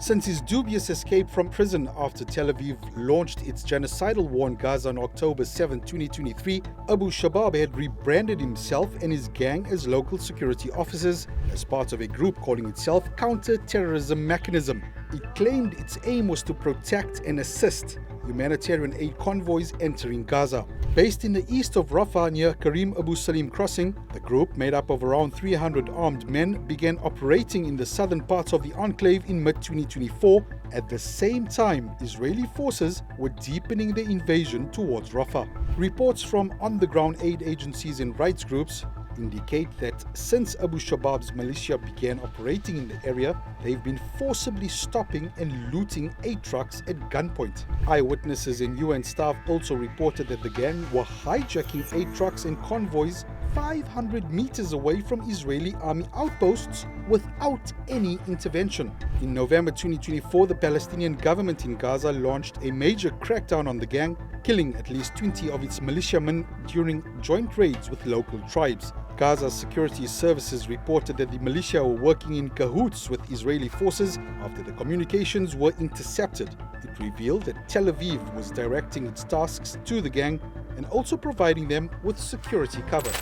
Since his dubious escape from prison after Tel Aviv launched its genocidal war in Gaza on October 7, 2023, Abu Shabab had rebranded himself and his gang as local security officers as part of a group calling itself Counter-Terrorism Mechanism. It claimed its aim was to protect and assist humanitarian aid convoys entering Gaza. Based in the east of Rafah near Karim Abu Salim crossing, the group, made up of around 300 armed men, began operating in the southern parts of the enclave in mid-2024. At the same time, Israeli forces were deepening the invasion towards Rafah. Reports from on-the-ground aid agencies and rights groups indicate that since Abu Shabab's militia began operating in the area, they've been forcibly stopping and looting aid trucks at gunpoint. Eyewitnesses and UN staff also reported that the gang were hijacking aid trucks and convoys 500 meters away from Israeli army outposts without any intervention. In November 2024, the Palestinian government in Gaza launched a major crackdown on the gang, killing at least 20 of its militiamen during joint raids with local tribes. Gaza's security services reported that the militia were working in cahoots with Israeli forces after the communications were intercepted. It revealed that Tel Aviv was directing its tasks to the gang and also providing them with security cover.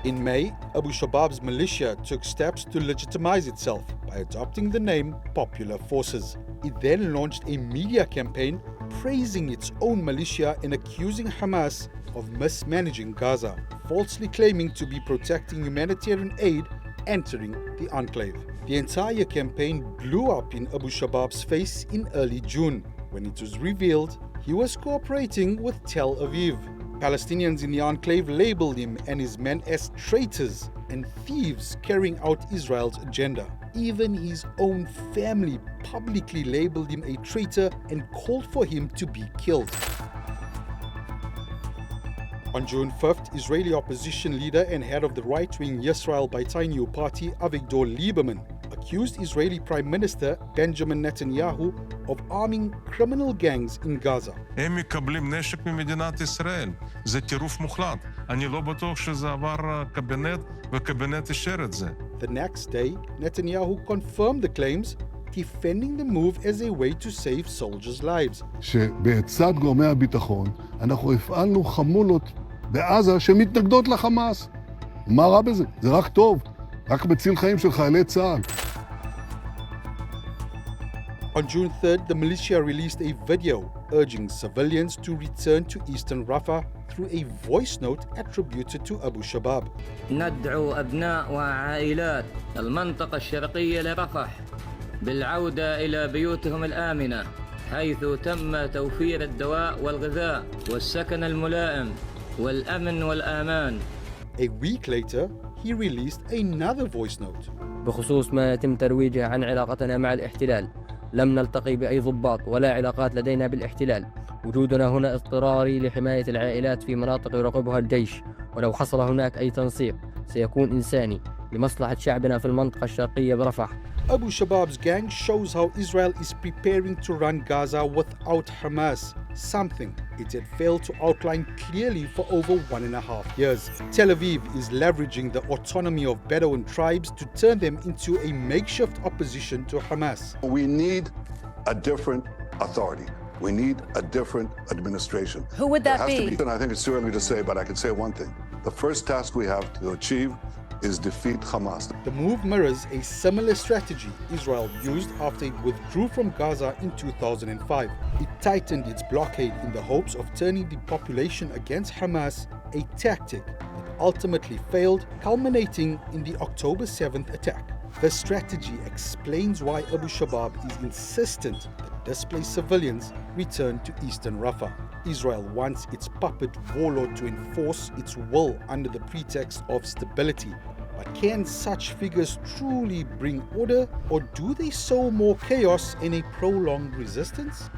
In May, Abu Shabab's militia took steps to legitimize itself by adopting the name Popular Forces. It then launched a media campaign praising its own militia and accusing Hamas of mismanaging Gaza, falsely claiming to be protecting humanitarian aid entering the enclave. The entire campaign blew up in Abu Shabab's face in early June, when it was revealed he was cooperating with Tel Aviv. Palestinians in the enclave labeled him and his men as traitors and thieves carrying out Israel's agenda. Even his own family publicly labeled him a traitor and called for him to be killed. On June 5th, Israeli opposition leader and head of the right-wing Yisrael Beitenu party, Avigdor Lieberman, accused Israeli Prime Minister Benjamin Netanyahu of arming criminal gangs in Gaza. הם מקבלים נשק ממדינת ישראל. זה טירוף מוחלט. אני לא בטוח שזה עבר קבינט וקבינט אישר את זה. The next day, Netanyahu confirmed the claims, defending the move as a way to save soldiers' lives. שבצד גורמי הביטחון אנחנו הפעלנו חמולות בעזה שמתנגדות לחמאס. מה רע בזה? זה רק טוב. רק מציל חיים של חיילי צה"ל. On June 3rd, the militia released a video urging civilians to return to eastern Rafah through a voice note attributed to Abu Shabab. ندعو أبناء وعائلات المنطقة الشرقية لرفح بالعودة إلى بيوتهم الآمنة حيث تم توفير الدواء والغذاء والسكن الملائم والأمن والأمان. A week later, he released another voice note. بخصوص ما يتم ترويجه عن علاقتنا مع الاحتلال، لم نلتقي بأي ضباط ولا علاقات لدينا بالاحتلال. وجودنا هنا اضطراري لحماية العائلات في مناطق يراقبها الجيش، ولو حصل هناك أي تنسيق سيكون إنساني لمصلحة شعبنا في المنطقة الشرقية برفح. Abu Shabab's gang shows how Israel is preparing to run Gaza without Hamas, something it had failed to outline clearly for over 1.5 years. Tel Aviv is leveraging the autonomy of Bedouin tribes to turn them into a makeshift opposition to Hamas. We need a different authority. We need a different administration. Who would that be? And I think it's too early to say, but I can say one thing. The first task we have to achieve is defeat Hamas. The move mirrors a similar strategy Israel used after it withdrew from Gaza in 2005. It tightened its blockade in the hopes of turning the population against Hamas, a tactic that ultimately failed, culminating in the October 7th attack. This strategy explains why Abu Shabab is insistent that displaced civilians return to eastern Rafah. Israel wants its puppet warlord to enforce its will under the pretext of stability. But can such figures truly bring order, or do they sow more chaos in a prolonged resistance?